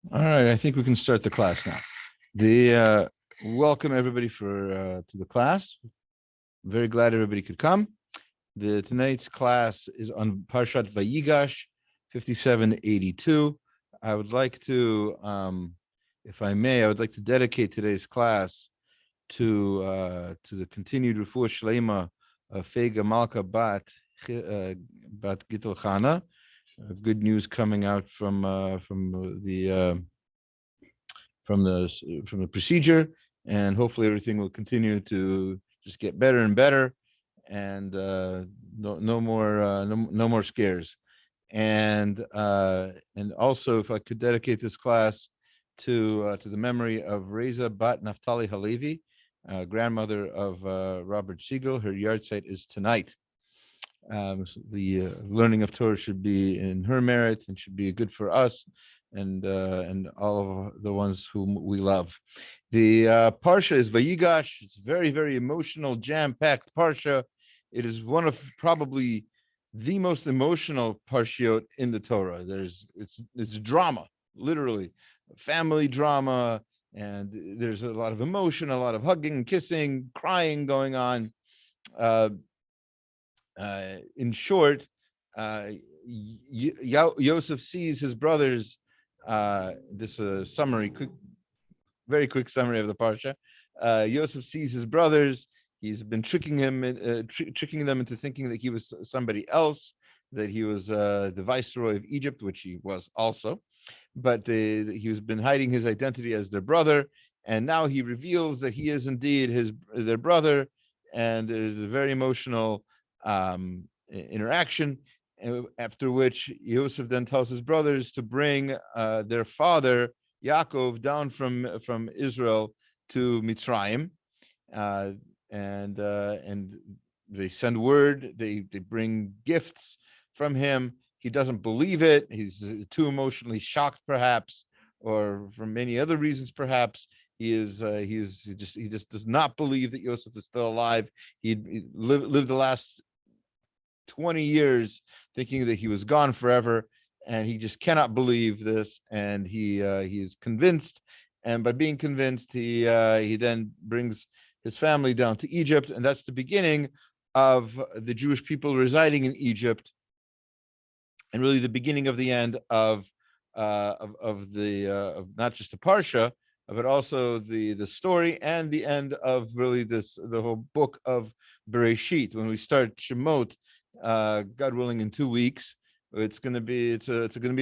All right, I think we can start the class now. The welcome everybody to the class. Very glad everybody could come. Tonight's class is on Parshat Vayigash 5782. I would like to, if I may, I would like to dedicate today's class to the continued refuah shlema of Fega Malka bat Gittel Chana. Good news coming out from the procedure, and hopefully everything will continue to just get better and better, and no more scares. And also, if I could dedicate this class to the memory of Reza Bat Naftali Halevi, grandmother of Robert Siegel. Her yahrzeit is tonight. So the learning of Torah should be in her merit and should be good for us and all of the ones whom we love. The parsha is Vayigash. It's very, very emotional, jam-packed parsha. It is one of probably the most emotional parshiot in the Torah. It's drama, literally, family drama, and there's a lot of emotion, a lot of hugging, kissing, crying going on. In short, Yosef sees his brothers. This summary, very quick summary of the parsha. Yosef sees his brothers. He's been tricking them into thinking that he was somebody else, that he was the viceroy of Egypt, which he was also, but he has been hiding his identity as their brother, and now he reveals that he is indeed their brother, and there's a very emotional interaction, after which Yosef then tells his brothers to bring their father Yaakov down from Israel to Mitzrayim, and they send word. They bring gifts from him. He doesn't believe it. He's too emotionally shocked, perhaps, or for many other reasons, perhaps. He just does not believe that Yosef is still alive. He lived the last 20 years thinking that he was gone forever, and he just cannot believe this, and he is convinced, and by being convinced, he then brings his family down to Egypt, and that's the beginning of the Jewish people residing in Egypt, and really the beginning of the end of not just the parsha, but also the story, and the end of really the whole book of Bereshit. When we start Shemot, God willing, in 2 weeks, it's going to be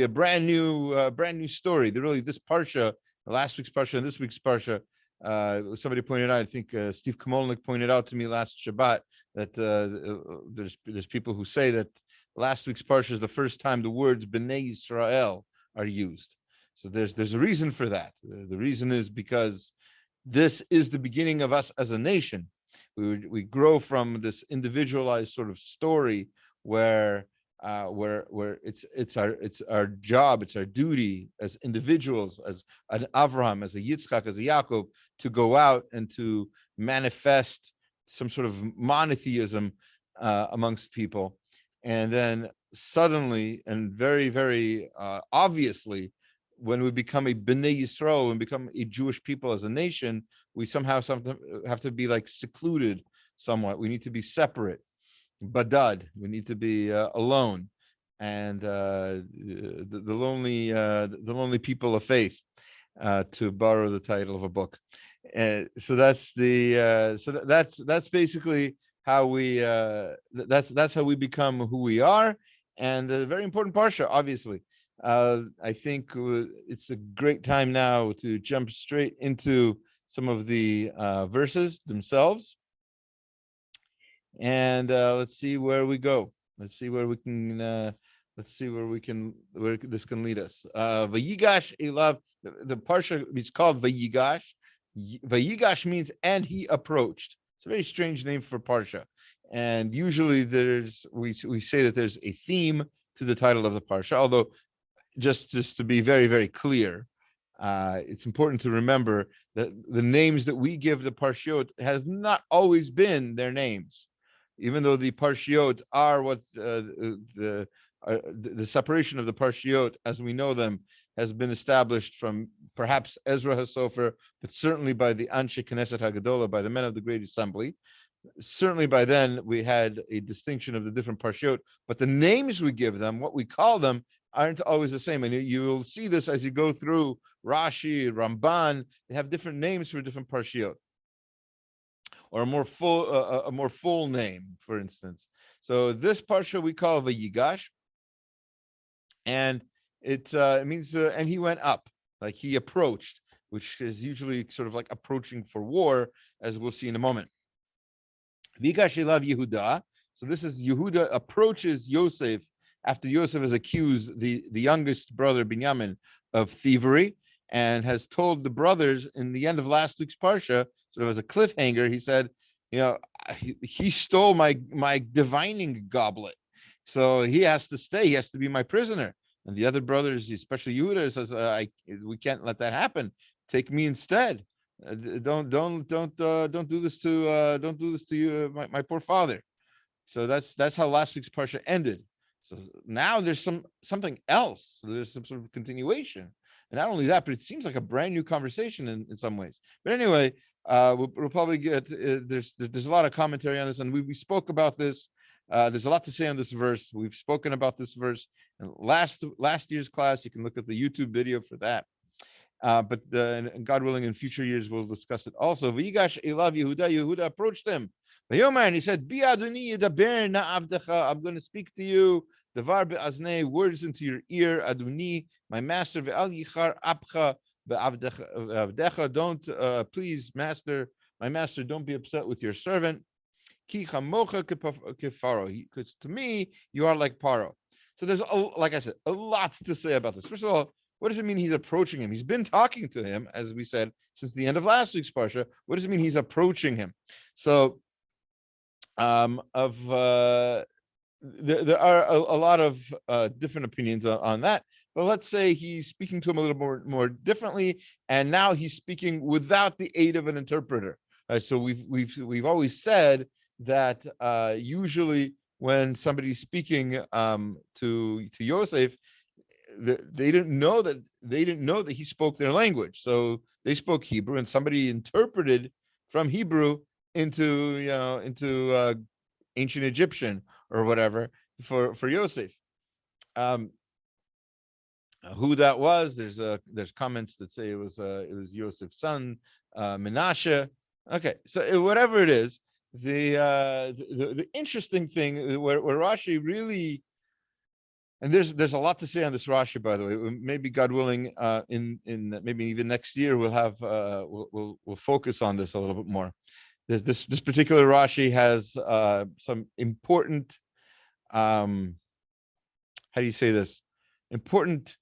a brand new story. This parsha, last week's parsha and this week's parsha, somebody pointed out, I think Steve Kamolnik pointed out to me last Shabbat, that there's people who say that last week's parsha is the first time the words Bnei Yisrael are used. So there's a reason for that. The reason is because this is the beginning of us as a nation. We grow from this individualized sort of story where it's our job, it's our duty as individuals, as an Avraham, as a Yitzchak, as a Yaakov, to go out and to manifest some sort of monotheism amongst people. And then suddenly and very, very obviously, when we become a Bnei Yisrael and become a Jewish people as a nation, we somehow have to be like secluded somewhat. We need to be separate, badad. We need to be alone, and the lonely people of faith, to borrow the title of a book. So that's that's basically how we that's how we become who we are, and a very important parsha, obviously. I think it's a great time now to jump straight into some of the verses themselves, and let's see where we go. Let's see where this can lead us. Vayigash Elav, the parsha is called Vayigash. Vayigash means "and he approached." It's a very strange name for parsha, and usually we say that there's a theme to the title of the parsha, although just to be very, very clear, it's important to remember that the names that we give the parshiot have not always been their names, even though the parshiot are the separation of the parshiot as we know them has been established from perhaps Ezra HaSofer, but certainly by the Anshe Knesset Hagadola, by the men of the Great Assembly. Certainly by then we had a distinction of the different parshiot, but the names we give them, what we call them, aren't always the same. And you'll see this as you go through Rashi, Ramban. They have different names for different parshiot, or a more full name, for instance. So this parsha we call Vayigash, and it means and he went up, like he approached, which is usually sort of like approaching for war, as we'll see in a moment. Vayigash Yehuda. So this is Yehuda approaches Yosef after Yosef has accused the youngest brother Binyamin of thievery, and has told the brothers in the end of last week's parsha, sort of as a cliffhanger, he said, he stole my divining goblet, so he has to stay. He has to be my prisoner. And the other brothers, especially Yehuda, says, we can't let that happen. Take me instead. Don't do this to you, my poor father. So that's how last week's parsha ended. So now there's something else. There's some sort of continuation, and not only that, but it seems like a brand new conversation in some ways. But anyway, we'll probably get there's a lot of commentary on this, and we spoke about this. There's a lot to say on this verse. We've spoken about this verse in last year's class. You can look at the YouTube video for that. But and God willing, in future years we'll discuss it also. Vayigash elav Yehuda. Yehuda approached him. And he said, Bi Adoni yedaber na avdecha. I'm going to speak to you. Devar be'aznei, words into your ear. Adoni, my master. Ve'al yichar apcha be'avdecha. Don't, please, master, my master, don't be upset with your servant. Ki chamocha kefaro. Because to me, you are like Paro. So there's, like I said, a lot to say about this. First of all, what does it mean he's approaching him? He's been talking to him, as we said, since the end of last week's parsha. What does it mean he's approaching him? So there are a lot of different opinions on that, but let's say he's speaking to him a little more differently, and now he's speaking without the aid of an interpreter. So we've always said that usually when somebody's speaking to Yosef, they didn't know that he spoke their language, so they spoke Hebrew, and somebody interpreted from Hebrew into ancient Egyptian or whatever for Yosef. Who that was? There's comments that say it was Yosef's son, Menashe. Okay, so whatever it is, the interesting thing where Rashi really, and there's a lot to say on this Rashi, by the way. Maybe God willing, in maybe even next year we'll have we'll focus on this a little bit more. This particular Rashi has some important, how do you say this? Important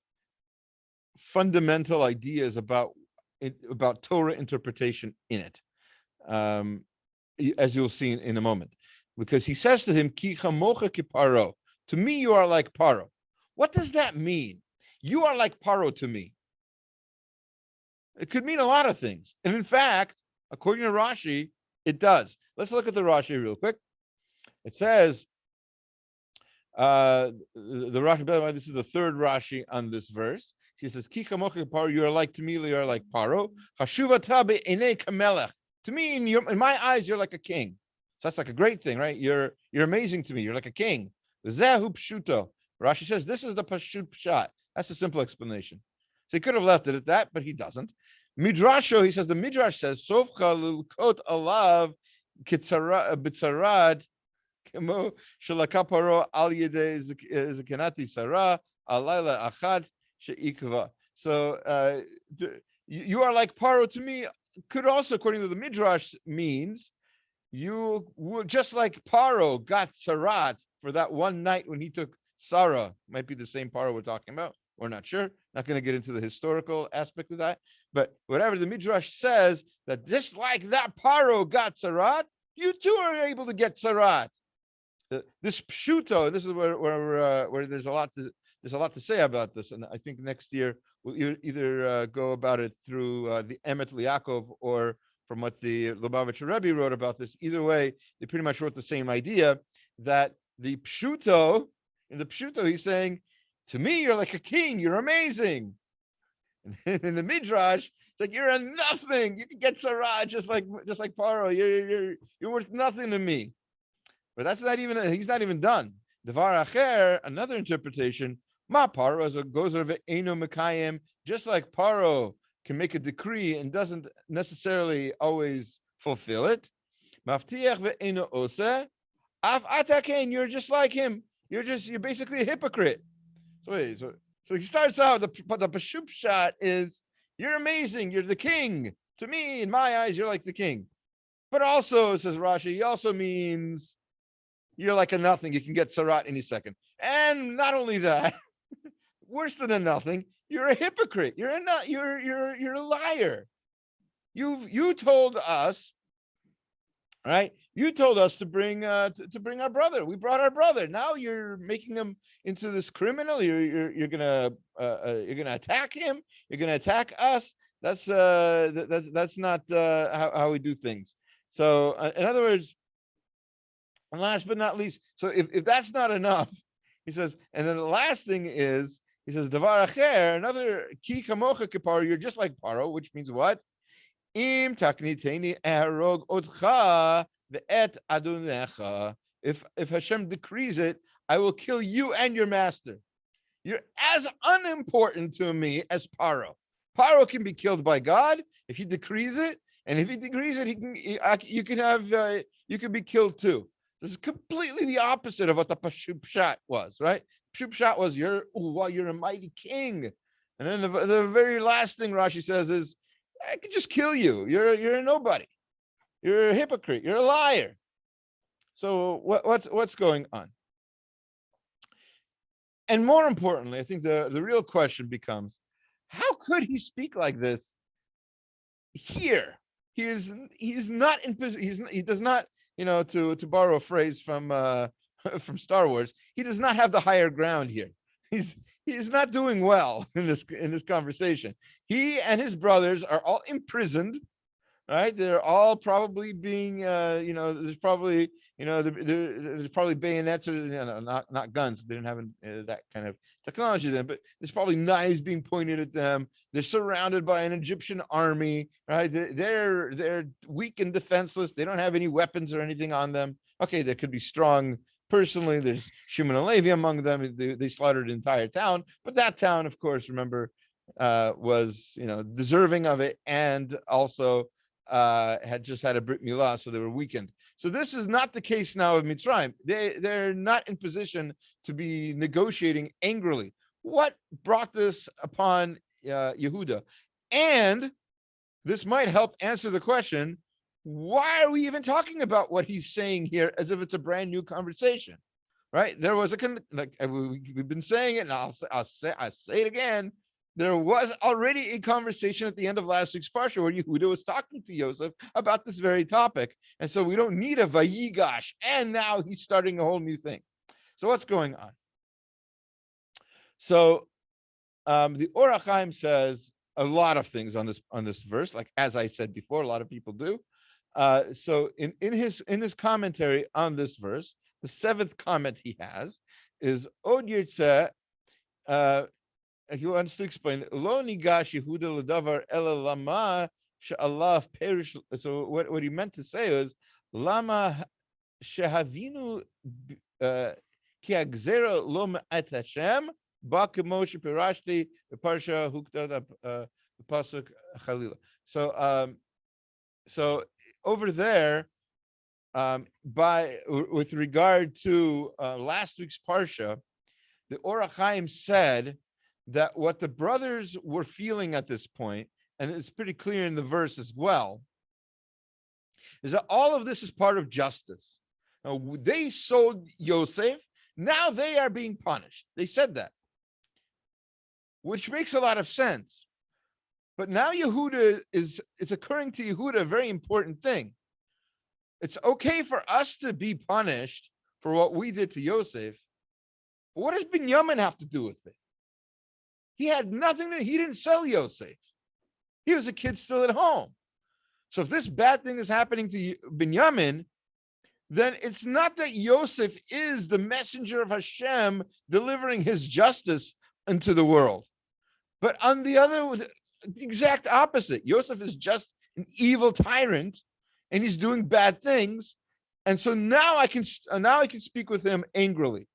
fundamental ideas about Torah interpretation in it, as you'll see in a moment, because he says to him, Ki chamocha ki Paro. To me, you are like Paro. What does that mean? You are like Paro to me. It could mean a lot of things, and in fact, according to Rashi, it does. Let's look at the Rashi real quick. It says, the Rashi, by the way, this is the third Rashi on this verse. He says, Ki chamocha Paro, you are like to me, you are like Paro. Chashuvata be'enei kamelech. To me, in my eyes, you're like a king. So that's like a great thing, right? You're amazing to me. You're like a king. Zehu pshuto. Rashi says, this is the pashut pshat. That's a simple explanation. So he could have left it at that, but he doesn't. Midrasho, he says, the Midrash says, Sofcha lilkot alav bitzarad kemo shalakaparo al yedei zekenati sarah alayla achad sheikva. So you are like Paro to me. Could also, according to the Midrash, means you were just like Paro got Sarat for that one night when he took Sarah. Might be the same Paro we're talking about. We're not sure. Not going to get into the historical aspect of that. But whatever the Midrash says, that just like that Paro got Sarat, you too are able to get Sarat. This pshuto, this is where there's a lot to say about this, and I think next year we'll either go about it through the Emet Yaakov or from what the Lubavitcher Rebbe wrote about this. Either way, they pretty much wrote the same idea, that the pshuto In the Pshuto, he's saying, to me, you're like a king. You're amazing. And in the Midrash, it's like you're a nothing. You can get Sarah just like Paro. You're worth nothing to me. But that's not even. He's not even done. Devar Acher, another interpretation. Ma Paro as a gozer ve'eno mekayim. Just like Paro can make a decree and doesn't necessarily always fulfill it. Maftiach ve'eno oseh. Af atakein. You're just like him. You're basically a hypocrite. So he starts out, the Pashup shot is, you're amazing, you're the king. To me, in my eyes, you're like the king. But also, says Rashi, he also means you're like a nothing. You can get Sarat any second. And not only that, worse than a nothing, you're a hypocrite. You're a liar. You told us, right? You told us to bring to bring our brother. We brought our brother. Now you're making him into this criminal. You're gonna attack him. You're gonna attack us. That's not how we do things. So in other words, and last but not least, so if that's not enough, he says, and then the last thing is, he says, Davar Acher, another ki kamocha kiparo, you're just like Paro, which means what? Im takniteni eharog odcha ve'et adonecha. If Hashem decrees it, I will kill you and your master. You're as unimportant to me as Paro. Paro can be killed by God if he decrees it, and if he decrees it, you can be killed too. This is completely the opposite of what the Pashupshat was, right? Pashupshat was you're a mighty king, and then the very last thing Rashi says is, I could just kill you. You're a nobody. You're a hypocrite. You're a liar. So what's going on? And more importantly, I think the real question becomes, how could he speak like this here? He does not, to borrow a phrase from Star Wars, he does not have the higher ground here. He's not doing well in this conversation. He and his brothers are all imprisoned, right? They're all probably being, there's probably bayonets, or not guns. They didn't have that kind of technology then, but there's probably knives being pointed at them. They're surrounded by an Egyptian army, right? They're weak and defenseless. They don't have any weapons or anything on them. Okay, they could be strong personally. There's Shimon and Levi among them. They slaughtered an entire town, but that town, of course, remember, was deserving of it, and also had just had a Brit Milah, so they were weakened. So this is not the case now of Mitzrayim. They're not in position to be negotiating angrily. What brought this upon Yehuda? And this might help answer the question, why are we even talking about what he's saying here as if it's a brand new conversation, right? There was we've been saying it, and I'll say it again. There was already a conversation at the end of last week's parsha where Yehuda was talking to Yosef about this very topic, and so we don't need a Vayigash, and now he's starting a whole new thing. So what's going on? So the Or HaChaim says a lot of things on this verse, like as I said before, a lot of people do. So in his commentary on this verse, the seventh comment he has is Od Yirtzeh. He wants to explain Lo nigash Yehuda ledavar ela lama she'alav perish. So what he meant to say is lama shehavinu ki agzera lo ma'at Hashem ba kemo shepirashti beparsha huktat pasuk chalila. So over there, with regard to last week's parsha, the Or HaChaim said that what the brothers were feeling at this point, and it's pretty clear in the verse as well, is that all of this is part of justice. Now, they sold Yosef, now they are being punished. They said that, which makes a lot of sense. But now Yehuda it's occurring to Yehuda a very important thing. It's okay for us to be punished for what we did to Yosef, but what does Binyamin have to do with it? He had nothing he didn't sell Yosef. He was a kid still at home. So if this bad thing is happening to Binyamin, then it's not that Yosef is the messenger of Hashem delivering his justice into the world, but on the exact opposite. Yosef is just an evil tyrant, and he's doing bad things, and so now I can speak with him angrily.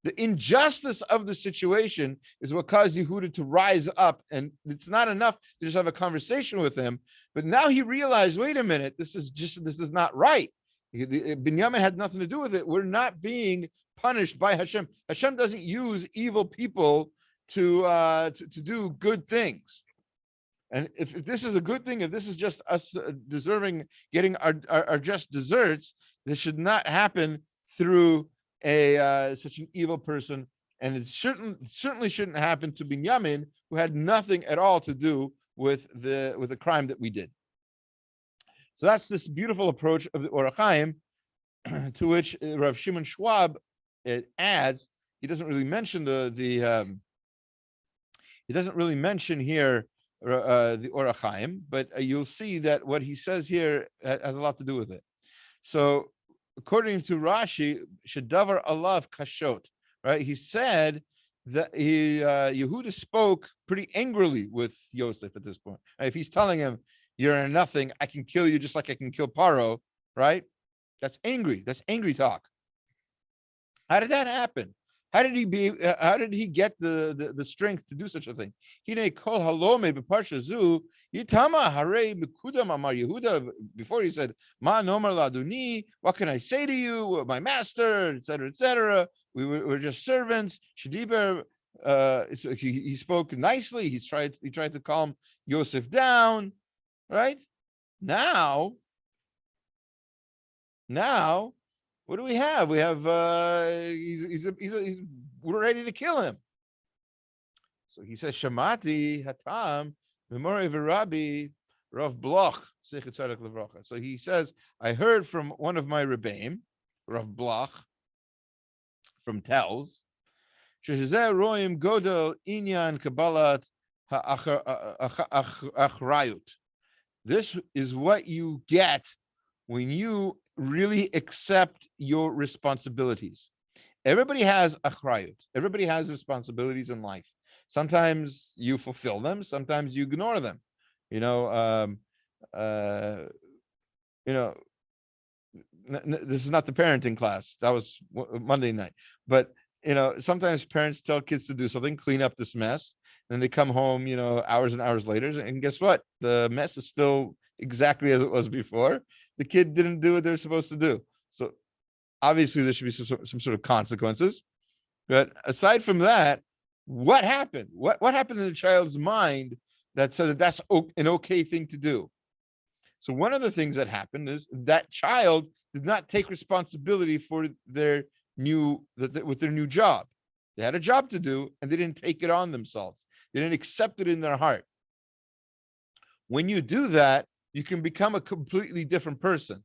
The injustice of the situation is what caused Yehuda to rise up, and it's not enough to just have a conversation with him. But now he realized, wait a minute, this is not right. Binyamin had nothing to do with it. We're not being punished by Hashem. Hashem doesn't use evil people to do good things. And if this is a good thing, if this is just us deserving getting our just desserts, this should not happen through such an evil person, and it certainly shouldn't happen to Binyamin, who had nothing at all to do with the crime that we did. So that's this beautiful approach of the Or HaChaim, to which Rav Shimon Schwab adds. He doesn't really mention he doesn't really mention here the Or HaChaim, but you'll see that what he says here has a lot to do with it. So, according to Rashi, Shedavar Alav Kashot, right? He said that Yehuda spoke pretty angrily with Yosef at this point. If he's telling him, "You're nothing, I can kill you just like I can kill Paro," right? That's angry. That's angry talk. How did that happen? How did he get the strength to do such a thing? Kol halome b'parsha zu yitama harei mekudam amar Yehuda. Before he said, "Ma nomer laduni," what can I say to you, my master, etc., etc. We're just servants. Shediber. He spoke nicely. He tried to calm Yosef down. Right now, what do we have? We have we're ready to kill him. So he says, "Shamati hatam memori v'Rabbi Rav Bloch Zechet Tzaddik Levracha." So he says, I heard from one of my Rebbeim, Rav Bloch, from Telz, Shezeh roim godel inyan kabbalat ha'achrayut. This is what you get when you really accept your responsibilities. Everybody has achrayut. Everybody has responsibilities in life. Sometimes you fulfill them. Sometimes you ignore them. This is not the parenting class. That was Monday night. But sometimes parents tell kids to do something, clean up this mess. Then they come home, hours and hours later, and guess what? The mess is still exactly as it was before. The kid didn't do what they're supposed to do. So obviously there should be some sort of consequences. But aside from that, what happened? What happened in the child's mind that said that that's an okay thing to do? So one of the things that happened is that child did not take responsibility for their new job. They had a job to do, and they didn't take it on themselves. They didn't accept it in their heart. When you do that, you can become a completely different person.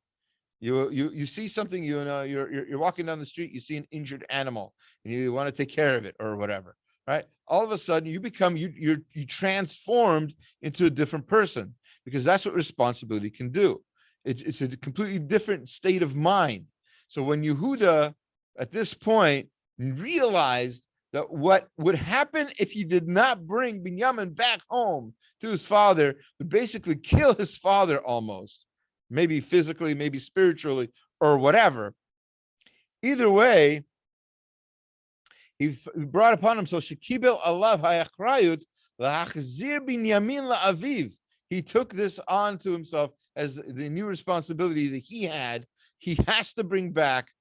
You see something, you're walking down the street, you see an injured animal, and you want to take care of it or whatever, right? All of a sudden, you transformed into a different person, because that's what responsibility can do. It's a completely different state of mind. So when Yehuda, at this point, realized that what would happen if he did not bring Binyamin back home to his father would basically kill his father almost, maybe physically, maybe spiritually, or whatever. Either way, he brought upon him, so Shekibel alav hayachrayut lahachzir Binyamin la'aviv. He took this on to himself as the new responsibility that he had. He has to bring back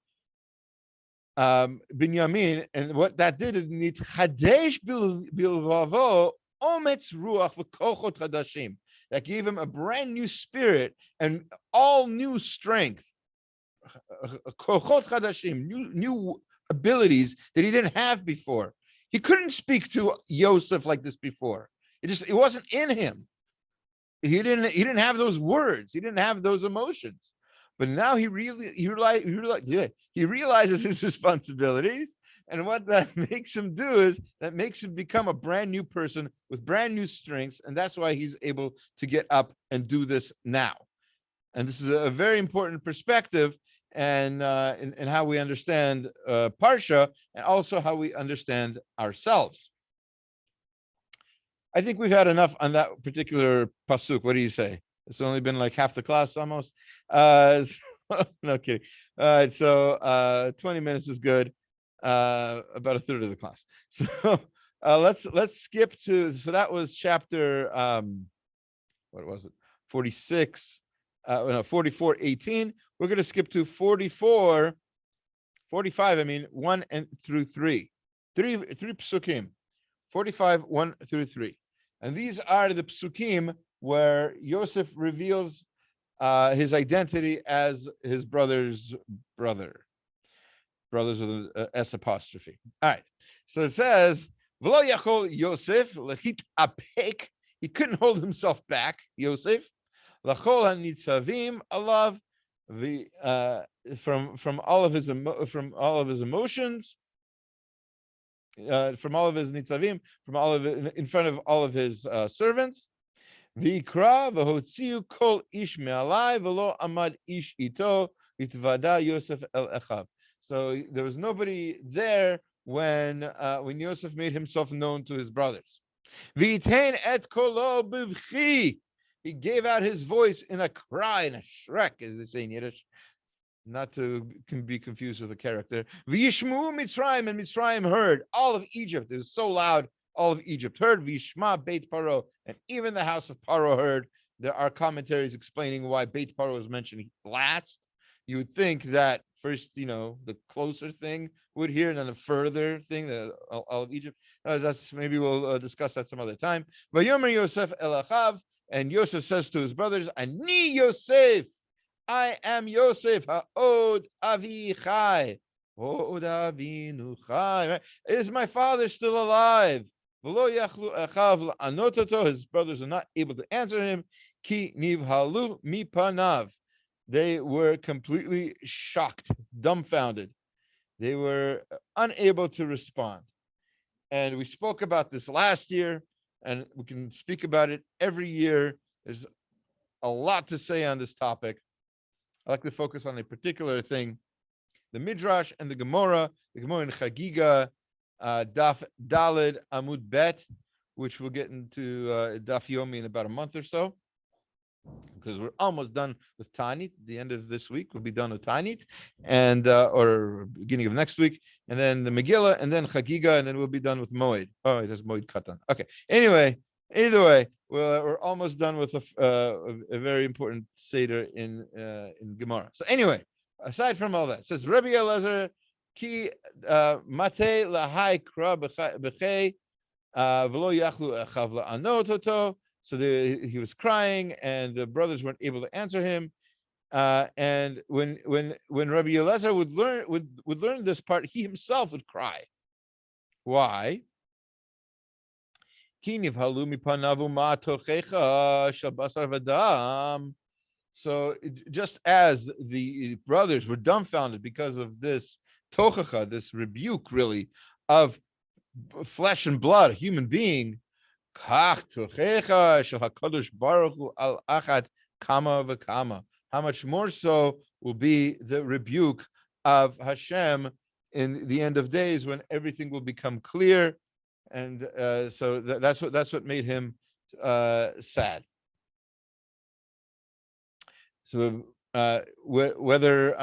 Binyamin, and what that did is nitchadesh bilvavo ometz ruach v'kochot chadashim. That gave him a brand new spirit and all new strength, kochot chadashim, new abilities that he didn't have before. He couldn't speak to Yosef like this before. It wasn't in him. He didn't have those words. He didn't have those emotions. But now he realizes his responsibilities, and what that makes him do is that makes him become a brand new person with brand new strengths, and that's why he's able to get up and do this now. And this is a very important perspective, and how we understand Parsha, and also how we understand ourselves. I think we've had enough on that particular pasuk. What do you say? It's only been like half the class almost. No kidding. All right, so 20 minutes is good. About a third of the class. So let's skip to. So that was chapter what was it? 46. No, 44:18. We're going to skip to 44, 45. I mean 1 and through 3. Three psukim. 45, 1 through 3. And these are the psukim where Yosef reveals his identity as his brother's brother. Brothers with an S apostrophe. All right. So it says, V'lo yachol Yosef lechit apek. He couldn't hold himself back, Yosef. Lachol hanitzavim alav, from all of his emotions, from all of his nitzavim, from all of it, in front of all of his servants. V'ikra v'hotziu kol ish me'alai v'lo amad ish ito vitvada Yosef el echav. So there was nobody there when Yosef made himself known to his brothers. V'itein et kolo b'vchi. He gave out his voice in a cry, in a shrek, as they say in Yiddish, not to be confused with a character. V'yishmu Mitzrayim, and Mitzrayim heard. All of Egypt, it was so loud, all of Egypt heard. V'yishma Beit Paro, and even the house of Paro heard. There are commentaries explaining why Beit Paro was mentioned last. You would think that first, the closer thing would hear, and then the further thing, all of Egypt. That's maybe we'll discuss that some other time. Vayomer Yosef el Achav, and Yosef says to his brothers, Ani Yosef, I am Yosef, ha'od avi chai, ha'od avinu chai. Is my father still alive? V'lo yachlu achav la'anot oto. His brothers are not able to answer him. Ki nivhalu mipanav. They were completely shocked, dumbfounded. They were unable to respond. And we spoke about this last year, and we can speak about it every year. There's a lot to say on this topic. I like to focus on a particular thing. The Midrash and the Gomorrah in Chagiga, Daf Daled Amud Bet, which we'll get into Daf Yomi in about a month or so, because we're almost done with Tanit. The end of this week we'll be done with Tanit, and or beginning of next week, and then the Megillah, and then Chagiga, and then we'll be done with Moed. Oh, there's Moed Katan. Okay. Anyway, either way, we're almost done with a very important seder in Gomorrah. So anyway, aside from all that, it says Rabbi Elazar ki mate lahai kra b'chei v'lo yachlu echav la'anot oto. So he was crying, and the brothers weren't able to answer him. And when Rabbi Elazar would learn this part, he himself would cry. Why? So just as the brothers were dumbfounded because of this tochacha, this rebuke, really, of flesh and blood, a human being, how much more so will be the rebuke of Hashem in the end of days, when everything will become clear. And so that's what made him sad. So whether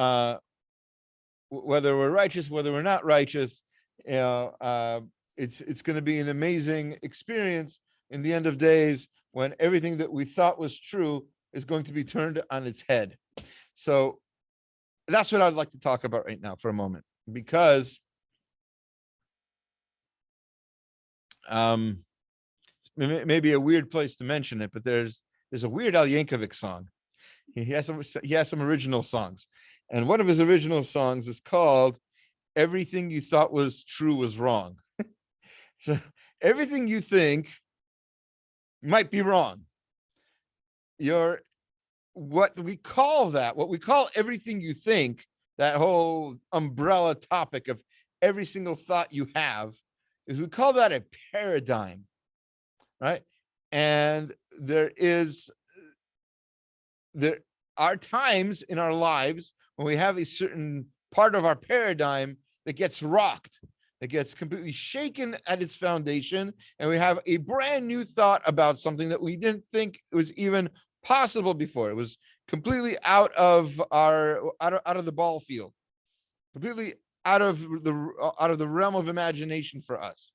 we're righteous, whether we're not righteous, it's going to be an amazing experience in the end of days, when everything that we thought was true is going to be turned on its head. So that's what I'd like to talk about right now for a moment, because maybe a weird place to mention it, but there's a Weird Al Yankovic song. He has some original songs, and one of his original songs is called "Everything You Thought Was True Was Wrong." So everything you think might be wrong. What we call everything you think, that whole umbrella topic of every single thought you have, is we call that a paradigm, right? And there are times in our lives when we have a certain part of our paradigm that gets rocked, that gets completely shaken at its foundation, and we have a brand new thought about something that we didn't think was even possible before. It was completely out of the ball field, completely out of the realm of imagination for us.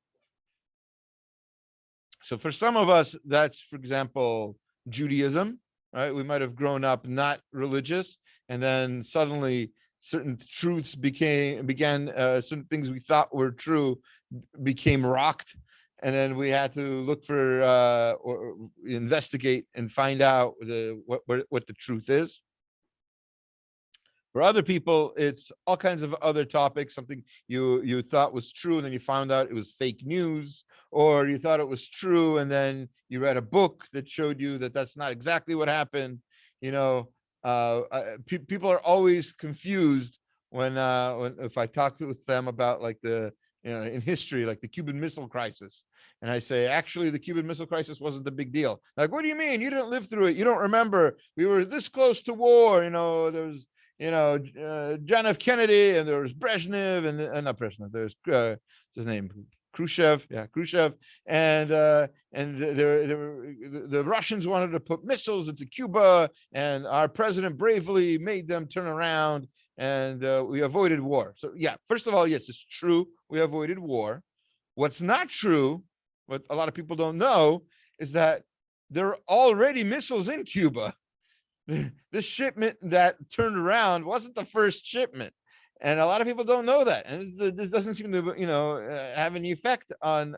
So for some of us, that's, for example, Judaism, right? We might have grown up not religious, and then suddenly certain truths began certain things we thought were true became rocked, and then we had to look for or investigate and find out what the truth is. For other people, it's all kinds of other topics, something you thought was true, and then you found out it was fake news, or you thought it was true, and then you read a book that showed you that that's not exactly what happened. People are always confused when if I talk with them about like in history, like the Cuban Missile Crisis, and I say, actually, the Cuban Missile Crisis wasn't a big deal. Like, what do you mean? You didn't live through it. You don't remember. We were this close to war. There was John F. Kennedy, and there was Brezhnev, and not Brezhnev. There's his name, Khrushchev, and the Russians wanted to put missiles into Cuba, and our president bravely made them turn around, and we avoided war. So yeah, first of all, yes, it's true, we avoided war. What's not true, what a lot of people don't know, is that there are already missiles in Cuba. This shipment that turned around wasn't the first shipment, and a lot of people don't know that, and this doesn't seem to have any effect on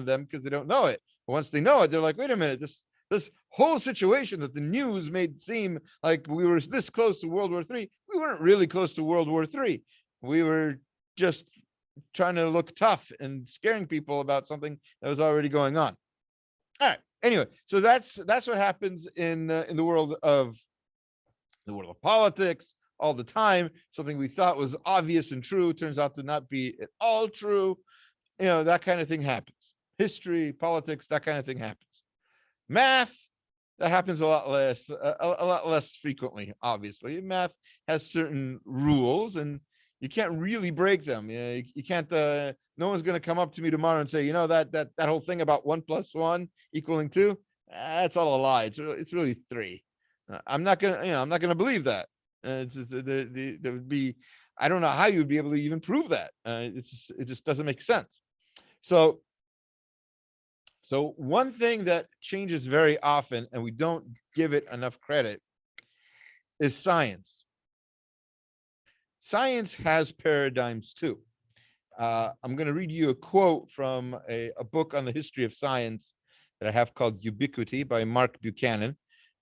them because they don't know it. But once they know it, they're like, wait a minute, this whole situation that the news made seem like we were this close to World War III, we weren't really close to World War III. We were just trying to look tough and scaring people about something that was already going on. All right, anyway, so that's what happens in the world of politics all the time. Something we thought was obvious and true turns out to not be at all true. That kind of thing happens. History, politics, that kind of thing happens. Math, that happens a lot less frequently. Obviously, math has certain rules, and you can't really break them. You can't. No one's going to come up to me tomorrow and say, that whole thing about 1 + 1 = 2. That's all a lie. It's really 3. I'm not gonna believe that. There would be, I don't know how you'd be able to even prove that. It just doesn't make sense. So one thing that changes very often, and we don't give it enough credit, is science. Science has paradigms too. I'm going to read you a quote from a book on the history of science that I have called Ubiquity by Mark Buchanan.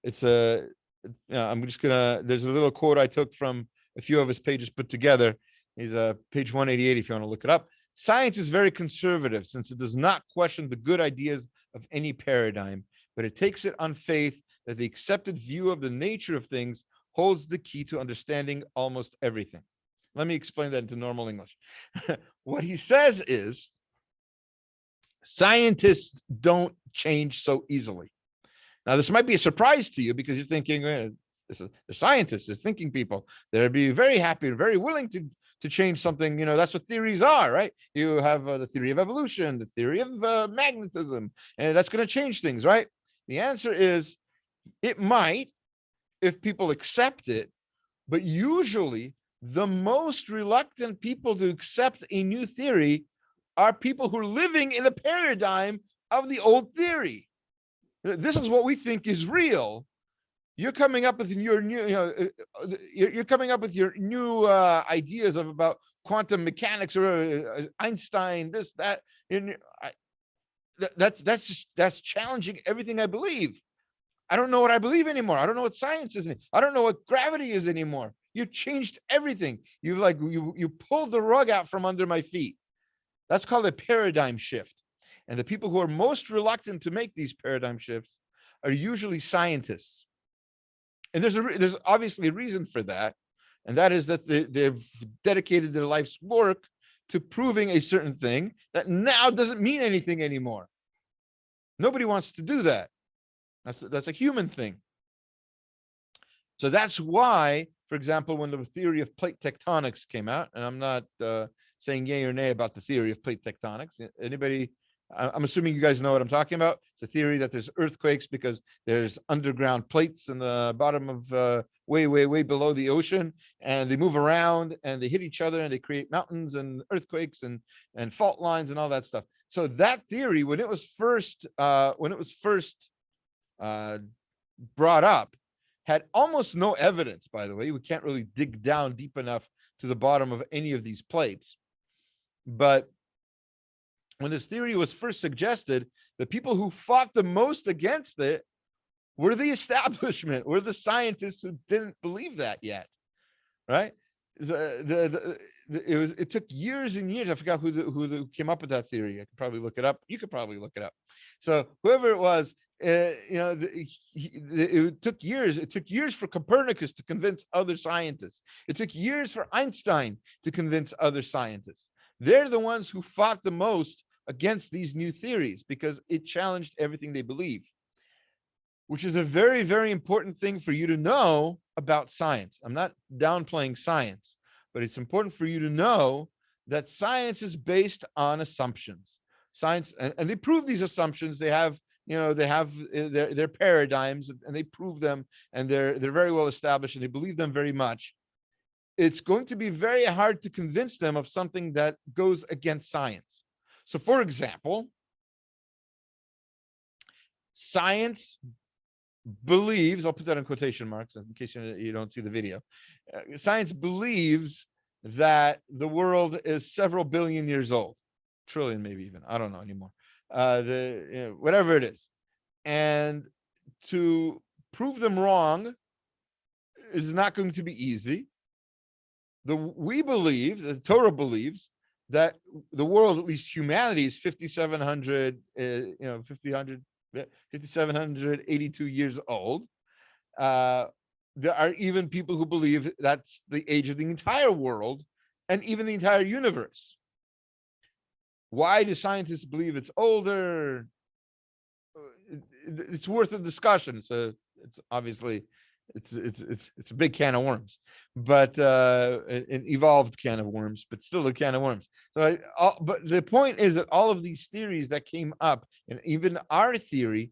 It's I'm just gonna, there's a little quote I took from a few of his pages put together. He's page 188 if you want to look it up. Science is very conservative since it does not question the good ideas of any paradigm, but it takes it on faith that the accepted view of the nature of things holds the key to understanding almost everything. Let me explain that into normal English. What he says is, scientists don't change so easily. Now, this might be a surprise to you because you're thinking, they're scientists, they're thinking people. They'd be very happy and very willing to change something. That's what theories are, right? You have the theory of evolution, the theory of magnetism, and that's going to change things, right? The answer is, it might if people accept it, but usually the most reluctant people to accept a new theory are people who are living in the paradigm of the old theory. This is what we think is real. You're coming up with your new, you're coming up with your new ideas about quantum mechanics or Einstein, this, that. That's challenging everything I believe. I don't know what I believe anymore. I don't know what science is. I don't know what gravity is anymore. You changed everything. You pulled the rug out from under my feet. That's called a paradigm shift. And the people who are most reluctant to make these paradigm shifts are usually scientists. And there's obviously a reason for that. And that is that they've dedicated their life's work to proving a certain thing that now doesn't mean anything anymore. Nobody wants to do that. That's a human thing. So that's why For example, when the theory of plate tectonics came out, and I'm not saying yay or nay about the theory of plate tectonics. Anybody? I'm assuming you guys know what I'm talking about. It's a theory that there's earthquakes because there's underground plates in the bottom of way, way, way below the ocean, and they move around and they hit each other and they create mountains and earthquakes and fault lines and all that stuff. So that theory, when it was first brought up, had almost no evidence. By the way, we can't really dig down deep enough to the bottom of any of these plates. But when this theory was first suggested, the people who fought the most against it were the establishment, were the scientists who didn't believe that yet, right? It took years and years. I forgot who came up with that theory. I could probably look it up. You could probably look it up. So whoever it was, it took years. It took years for Copernicus to convince other scientists. It took years for Einstein to convince other scientists. They're the ones who fought the most against these new theories because it challenged everything they believe, which is a very, very important thing for you to know about science. I'm not downplaying science, but it's important for you to know that science is based on assumptions. Science, and they prove these assumptions. They have their paradigms, and they prove them, and they're very well established, and they believe them very much. It's going to be very hard to convince them of something that goes against science. So, for example, science believes, I'll put that in quotation marks in case you don't see the video. Science believes that the world is several billion years old, trillion maybe even, I don't know anymore. Whatever it is. And to prove them wrong is not going to be easy. We believe, the Torah believes, that the world, at least humanity, is 5,782 years old. There are even people who believe that's the age of the entire world and even the entire universe. Why do scientists believe it's older? It's worth a discussion. It's obviously it's a big can of worms, but an evolved can of worms, but still a can of worms. So, but the point is that all of these theories that came up, and even our theory,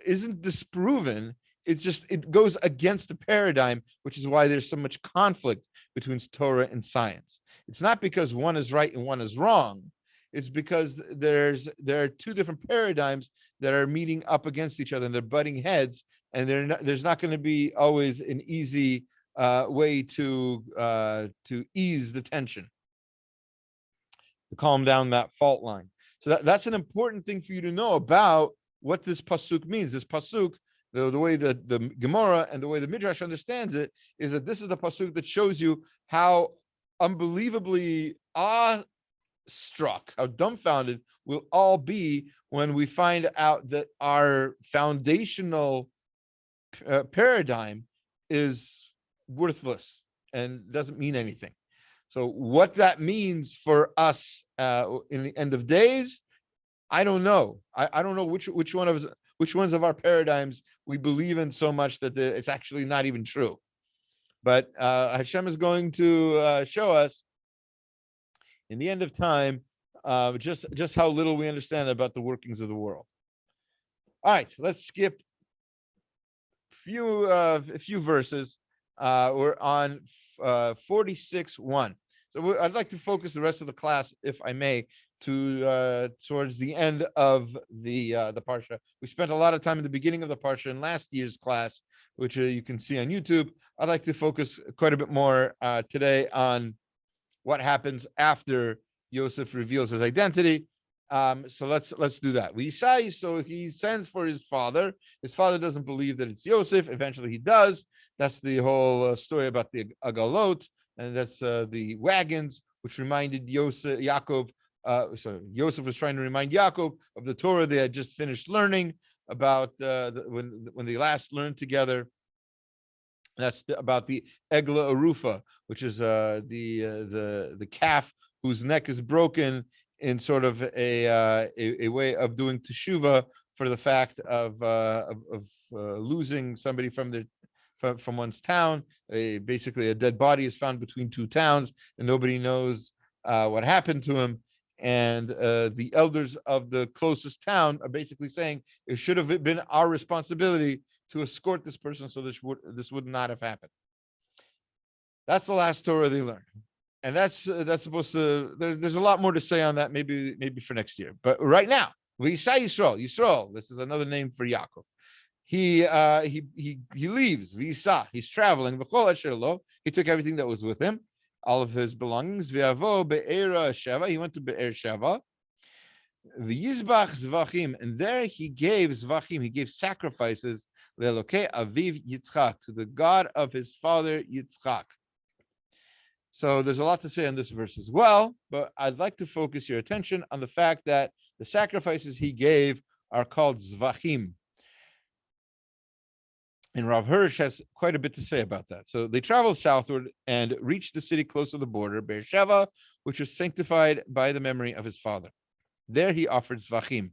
isn't disproven. It goes against the paradigm, which is why there's so much conflict between Torah and science. It's not because one is right and one is wrong. It's because there are two different paradigms that are meeting up against each other, and they're butting heads. And there's not going to be always an easy way to ease the tension, to calm down that fault line. So that's an important thing for you to know about what this pasuk means. This pasuk, the way that the Gomorrah and the way the Midrash understands it, is that this is the pasuk that shows you how unbelievably awestruck, how dumbfounded we'll all be when we find out that our foundational paradigm is worthless and doesn't mean anything. So what that means for us in the end of days, I don't know. I don't know which ones of our paradigms we believe in so much that it's actually not even true. But H-Shem is going to show us in the end of time just how little we understand about the workings of the world. All right, let's skip a few verses. We're on 46:1. So I'd like to focus the rest of the class, if I may, towards the end of the parsha. We spent a lot of time in the beginning of the parsha in last year's class, which you can see on YouTube. I'd like to focus quite a bit more today on what happens after Yosef reveals his identity. So let's do that. So he sends for his father. His father doesn't believe that it's Yosef. Eventually he does. That's the whole story about the agalot, and that's the wagons, which reminded Yaakov. So Yosef was trying to remind Yaakov of the Torah they had just finished learning about when they last learned together. That's about the egla arufa, which is the calf whose neck is broken in sort of a way of doing teshuva for the fact of losing somebody from from one's town. Basically, a dead body is found between two towns, and nobody knows what happened to him. And the elders of the closest town are basically saying it should have been our responsibility to escort this person, so this would not have happened. That's the last Torah they learned, and that's supposed to. There's a lot more to say on that, maybe for next year. But right now, Vayisai Yisrael. Yisrael. This is another name for Yaakov. He leaves. Visa. He's traveling. He took everything that was with him, all of his belongings. V'yavo be'era sheva. He went to Be'er Sheva. V'yizbach zevachim, and there he gave zevachim. He gave sacrifices le'elokei aviv Yitzchak, to the God of his father Yitzchak. So there's a lot to say on this verse as well, but I'd like to focus your attention on the fact that the sacrifices he gave are called zevachim. And Rav Hirsch has quite a bit to say about that. So they traveled southward and reached the city close to the border, Beersheba, which was sanctified by the memory of his father. There he offered zevachim.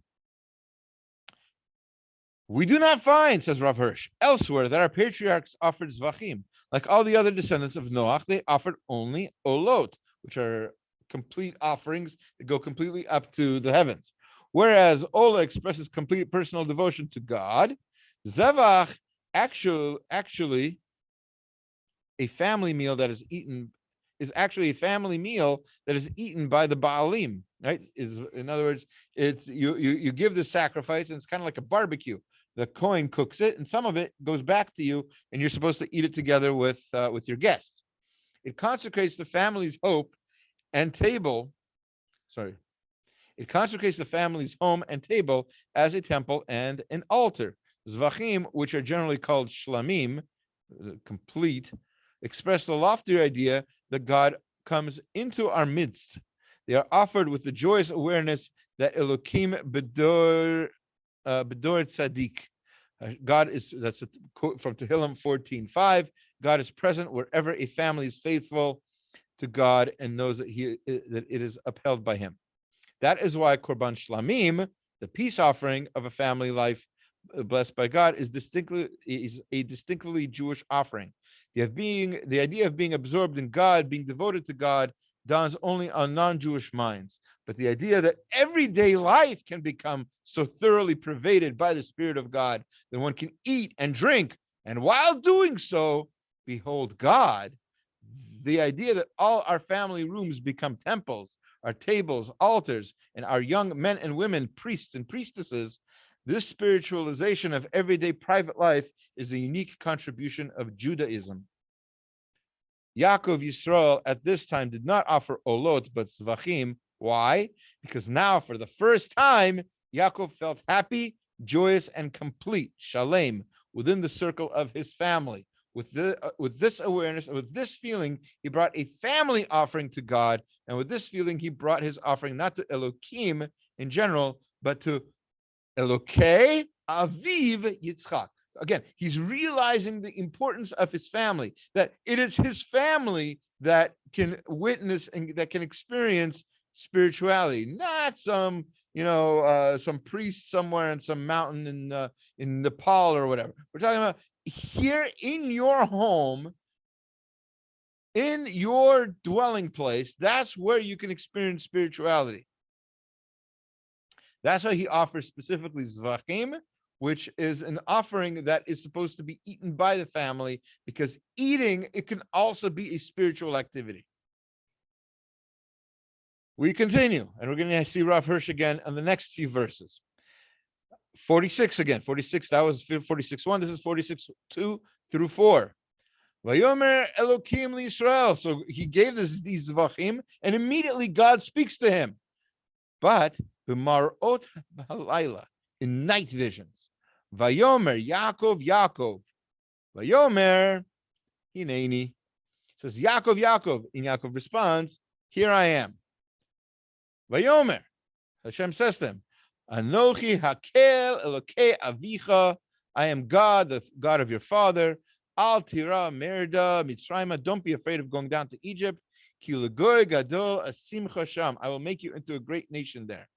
We do not find, says Rav Hirsch, elsewhere that our patriarchs offered zevachim. Like all the other descendants of Noach, they offered only olot, which are complete offerings that go completely up to the heavens. Whereas Ola expresses complete personal devotion to God, Zevach actually a family meal that is eaten is actually a family meal that is eaten by the Baalim, right? In other words, it's you give the sacrifice, and it's kind of like a barbecue. The Kohen cooks it, and some of it goes back to you, and you're supposed to eat it together with your guests. It consecrates the family's hope and table. Sorry. It consecrates the family's home and table as a temple and an altar. Zvachim, which are generally called shlamim, complete, express the loftier idea that God comes into our midst. They are offered with the joyous awareness that Elokim bedor tzaddik. God is, that's a quote from Tehillim 14:5. God is present wherever a family is faithful to God and knows that that it is upheld by Him. That is why Korban Shlamim, the peace offering of a family life blessed by God, is a distinctly Jewish offering. The idea of being absorbed in God, being devoted to God, dawns only on non-Jewish minds. But the idea that everyday life can become so thoroughly pervaded by the Spirit of God that one can eat and drink, and while doing so, behold God. The idea that all our family rooms become temples, our tables, altars, and our young men and women, priests and priestesses, this spiritualization of everyday private life is a unique contribution of Judaism. Yaakov Yisrael at this time did not offer olot, but zevachim. Why? Because now, for the first time, Yaakov felt happy, joyous, and complete, shalem, within the circle of his family. With this awareness, with this feeling, he brought a family offering to God, and with this feeling, he brought his offering not to Elokim in general, but to Elokei Aviv Yitzchak. Again, he's realizing the importance of his family, that it is his family that can witness and that can experience spirituality, not some priest somewhere in some mountain in Nepal or whatever. We're talking about here in your home, in your dwelling place. That's where you can experience spirituality. That's why he offers specifically zevachim, which is an offering that is supposed to be eaten by the family, because eating, it can also be a spiritual activity. We continue, and we're going to see Rav Hirsch again on the next few verses. 46 again. 46, that was 46:1. This is 46:2 through 4. Vayomer Elokim liYisrael. So he gave these zevachim, and immediately God speaks to him. But b'marot halayla, in night visions. Vayomer Yaakov, Yaakov. Vayomer hineni. Says Yaakov, Yaakov. And Yaakov responds, here I am. Vayomer, H-Shem says to him, Anochi hakel elokei avicha. I am God, the God of your father. Al tira merda mitzrayma. Don't be afraid of going down to Egypt. Ki legoy gadol asimcha sham. I will make you into a great nation there.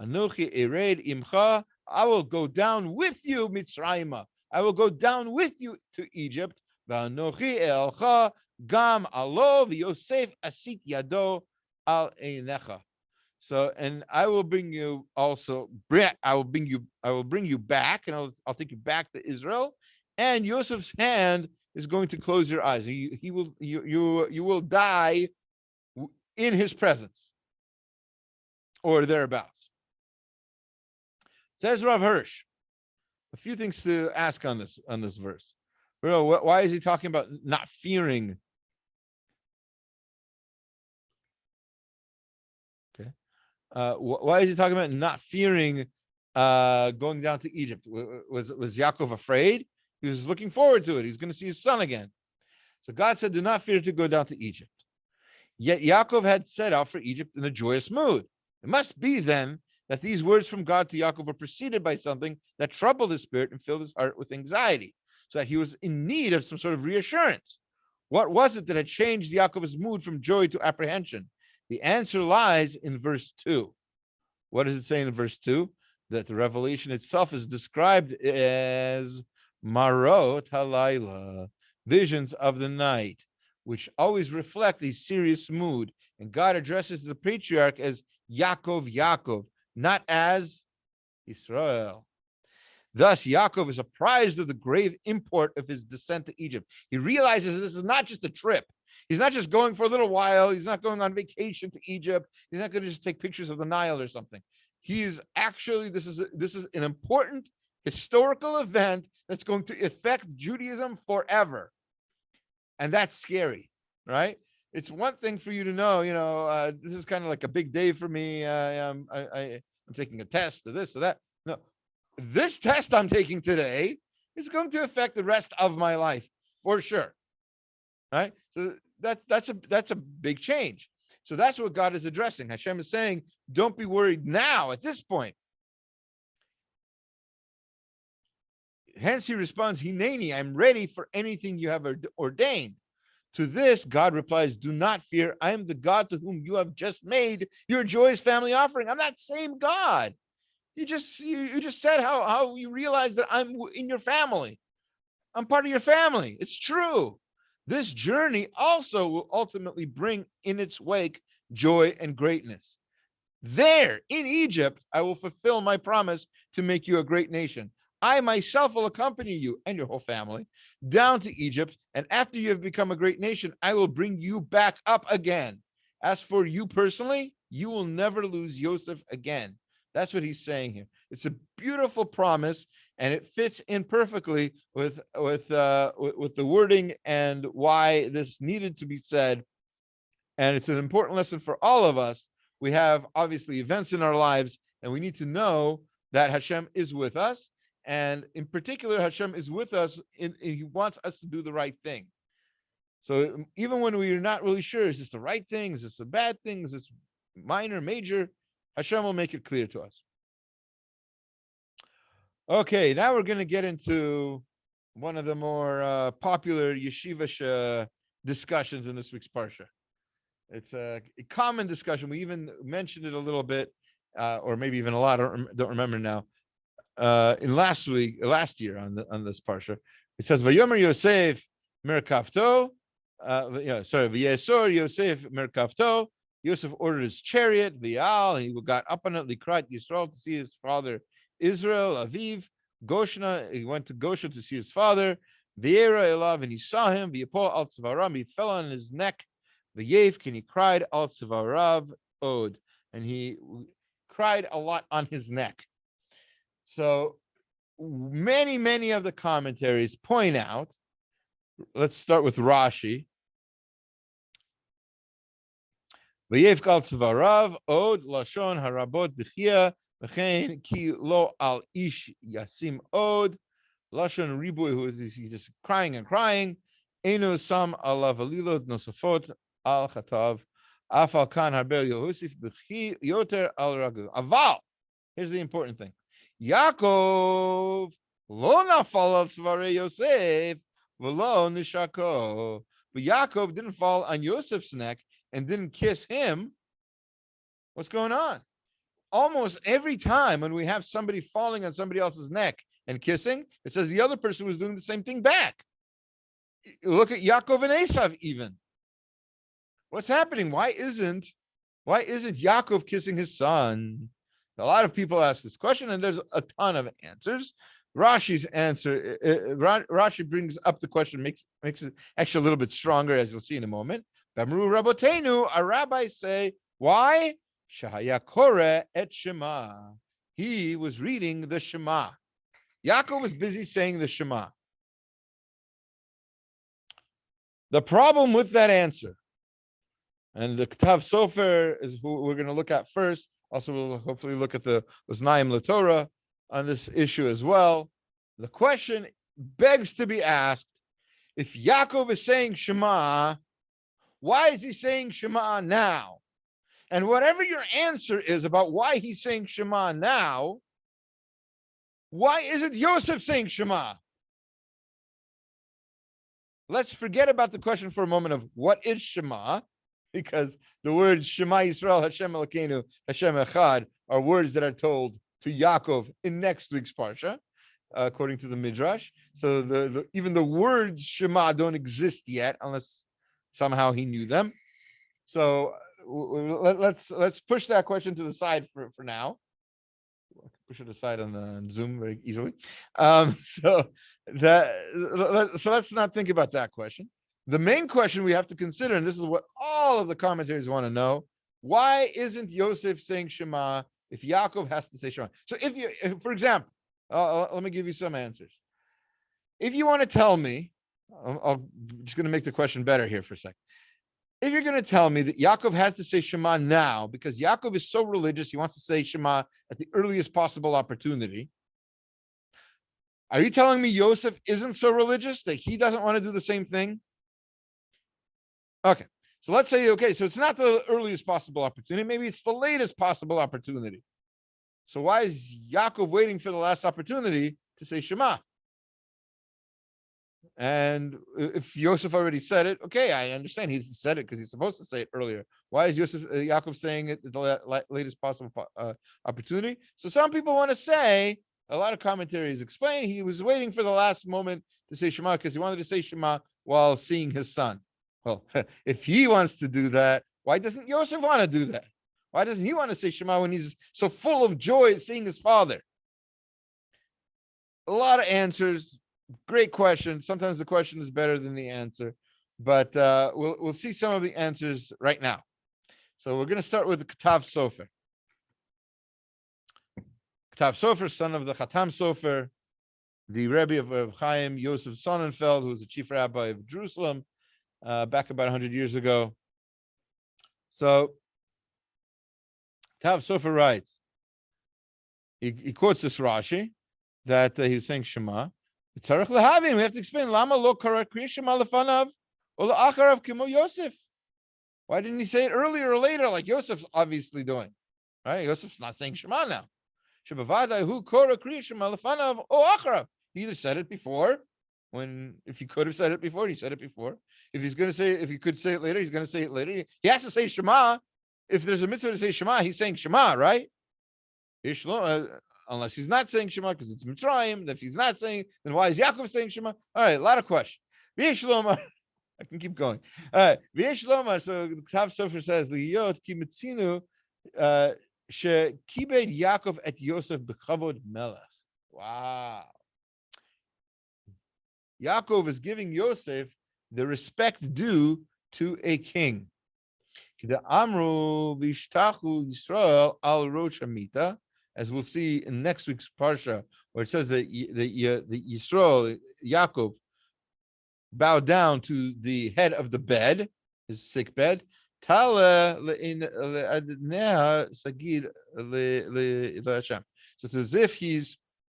Anochi ered imcha. I will go down with you, Mitzrayma. I will go down with you to Egypt. V'anochi elcha gam alo v'Yosef asit yado al einecha. So, and I will bring you also. I will bring you back, and I'll take you back to Israel. And Yosef's hand is going to close your eyes. He will you will die in his presence, or thereabouts. Says Rav Hirsch. A few things to ask on this verse. Why is he talking about not fearing? Okay. Why is he talking about not fearing going down to Egypt? Was Yaakov afraid? He was looking forward to it. He's going to see his son again. So God said, do not fear to go down to Egypt. Yet Yaakov had set out for Egypt in a joyous mood. It must be then that these words from God to Yaakov were preceded by something that troubled his spirit and filled his heart with anxiety, so that he was in need of some sort of reassurance. What was it that had changed Yaakov's mood from joy to apprehension? The answer lies in verse 2. What does it say in verse 2? That the revelation itself is described as marot halayla, visions of the night, which always reflect a serious mood. And God addresses the patriarch as Yaakov, Yaakov, not as Israel. Thus, Yaakov is apprised of the grave import of his descent to Egypt. He realizes that this is not just a trip. He's not just going for a little while. He's not going on vacation to Egypt. He's not going to just take pictures of the Nile or something. He is actually, this is an important historical event that's going to affect Judaism forever. And that's scary, right? It's one thing for you to know, this is kind of like a big day for me. I'm taking a test or this or that. No, this test I'm taking today is going to affect the rest of my life for sure, right? So that's a big change. So that's what God is addressing. Hashem is saying, don't be worried now at this point. Hence he responds, Hineni, I'm ready for anything you have ordained. To this, God replies, do not fear. I am the God to whom you have just made your joyous family offering. I'm that same God. You just said how you realize that I'm in your family. I'm part of your family. It's true. This journey also will ultimately bring in its wake joy and greatness. There, in Egypt, I will fulfill my promise to make you a great nation. I myself will accompany you and your whole family down to Egypt, and after you have become a great nation, I will bring you back up again. As for you personally, you will never lose Yosef again. That's what he's saying here. It's a beautiful promise, and it fits in perfectly with the wording and why this needed to be said. And it's an important lesson for all of us. We have obviously events in our lives, and we need to know that Hashem is with us. And in particular, Hashem is with us, he wants us to do the right thing. So even when we're not really sure, is this the right thing? Is this a bad thing? Is this minor, major? Hashem will make it clear to us. Okay, now we're going to get into one of the more popular yeshivish discussions in this week's Parsha. It's a common discussion. We even mentioned it a little bit, or maybe even a lot. I don't remember now. In last year on this parsha, it says Vayomer Yosef merkavto. V'yesor Yosef merkavto. Yosef ordered his chariot. V'yal, he got up on it. Likrat Yisrael, to see his father Israel. Aviv Goshna, he went to Goshen to see his father. V'yera elav, and he saw him. V'yapol al tzvaram, he fell on his neck. V'yef, and he cried al tzvarav od, and he cried a lot on his neck. So many of the commentaries point out, let's start with Rashi. V'yev kal tzvarav od lashon harabot b'chia v'chein ki lo al ish yasim od lashon ribuy, who is he just crying and crying. Eno sam alav alilot nosafot al chatav afal kan harber Yosef b'chi yoter al ragul. Aval, here's the important thing. Yaakov lo nafal al tzvarei Yosef v'lo nishako. But Yaakov didn't fall on Yosef's neck and didn't kiss him. What's going on? Almost every time when we have somebody falling on somebody else's neck and kissing, it says the other person was doing the same thing back. Look at Yaakov and Esav even. What's happening? Why isn't Yaakov kissing his son? A lot of people ask this question, and there's a ton of answers. Rashi's answer, Rashi brings up the question, makes it actually a little bit stronger, as you'll see in a moment. Bamru Rabotenu, our rabbis say, why? Shahaya Kore et Shema. He was reading the Shema. Yaakov was busy saying the Shema. The problem with that answer, and the Ktav Sofer is who we're going to look at first. Also, we'll hopefully look at the Uznaim LaTorah on this issue as well. The question begs to be asked, if Yaakov is saying Shema, why is he saying Shema now? And whatever your answer is about why he's saying Shema now, why isn't Yosef saying Shema? Let's forget about the question for a moment of what is Shema, because the words Shema Yisrael, Hashem Elokeinu, Hashem Echad are words that are told to Yaakov in next week's parsha, according to the Midrash. So even the words Shema don't exist yet, unless somehow he knew them. So let's push that question to the side for now. Push it aside on Zoom very easily. So let's not think about that question. The main question we have to consider, and this is what all of the commentators want to know, why isn't Yosef saying Shema if Yaakov has to say Shema? So for example, let me give you some answers. If you want to tell me, I'm just going to make the question better here for a second. If you're going to tell me that Yaakov has to say Shema now because Yaakov is so religious, he wants to say Shema at the earliest possible opportunity, are you telling me Yosef isn't so religious that he doesn't want to do the same thing? Okay, so let's say, so it's not the earliest possible opportunity. Maybe it's the latest possible opportunity. So why is Yaakov waiting for the last opportunity to say Shema? And if Yosef already said it, okay, I understand he said it because he's supposed to say it earlier. Why is Yaakov saying it at the latest possible opportunity? So some people want to say, a lot of commentaries explain he was waiting for the last moment to say Shema because he wanted to say Shema while seeing his son. Well, if he wants to do that, why doesn't Yosef want to do that? Why doesn't he want to say Shema when he's so full of joy at seeing his father? A lot of answers. Great question. Sometimes the question is better than the answer, but we'll see some of the answers right now. So we're going to start with the Ktav Sofer. Ktav Sofer, son of the Chatam Sofer, the Rebbe of Chaim Yosef Sonnenfeld, who was the chief rabbi of Jerusalem back about 100 years ago. So Ktav Sofer writes, he quotes this Rashi that he was saying Shema. We have to explain Lama lo kara kriya Shema lefanav or la'acharav kimo Yosef. Why didn't he say it earlier or later, like Yosef's obviously doing? Right? Yosef's not saying Shema now. Shebavadai kara kriya Shema lefanav or acharav. He either said it before, if he could have said it before, he said it before. If he could say it later, he's going to say it later. He has to say Shema. If there's a mitzvah to say Shema, he's saying Shema, right? Unless he's not saying Shema because it's Mitzrayim. If he's not saying, then why is Yaakov saying Shema? All right, a lot of questions. I can keep going. All right, so the Ktav Sofer says, "Liyot ki mitzinu she kibed Yaakov et Yosef b'chavod melech." Wow. Yaakov is giving Yosef the respect due to a king. The Amru v'ishtachu Yisrael al rosh hamita. As we'll see in next week's parsha, where it says that the Yisrael, Yaakov, bowed down to the head of the bed, his sick bed. So it's as if he's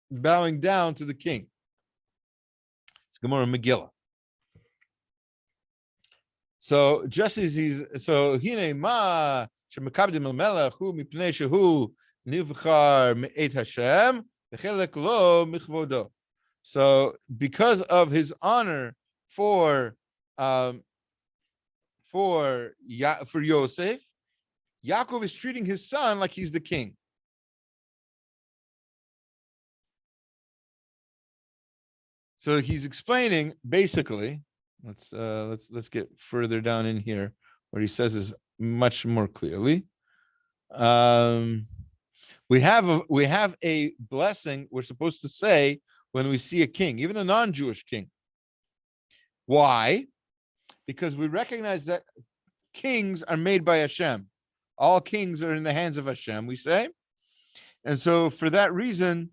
bowing down to the king. It's Gomorrah Megillah. So just as hine ma shemekabdim melech hu mipnei shehu nivchar me'et Hashem v'chelek lo michvodo. So because of his honor for Yosef, Yaakov is treating his son like he's the king. So he's explaining basically Let's get further down in here where he says this much more clearly. We have a blessing we're supposed to say when we see a king, even a non-Jewish king. Why? Because we recognize that kings are made by H-Shem. All kings are in the hands of H-Shem, we say. And so for that reason,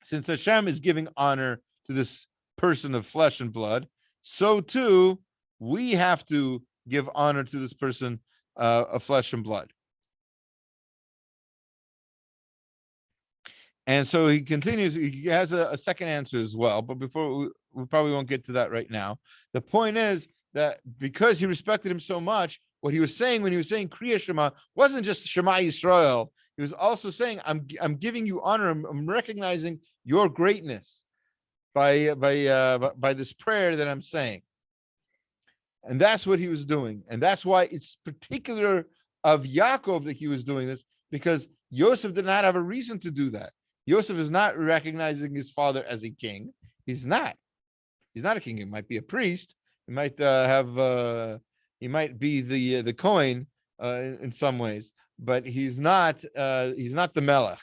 since H-Shem is giving honor to this person of flesh and blood, so too we have to give honor to this person of flesh and blood. And so he continues, he has a second answer as well, but before we probably won't get to that right now. The point is that because he respected him so much, what he was saying when he was saying Kriya Shema wasn't just Shema Yisrael. He was also saying, I'm giving you honor, I'm recognizing your greatness by this prayer that I'm saying. And that's what he was doing. And that's why it's particular of Yaakov that he was doing this, because Yosef did not have a reason to do that. Yosef is not recognizing his father as a king. He's not. He's not a king. He might be a priest. He might he might be the Kohen in some ways, but he's not the Melech.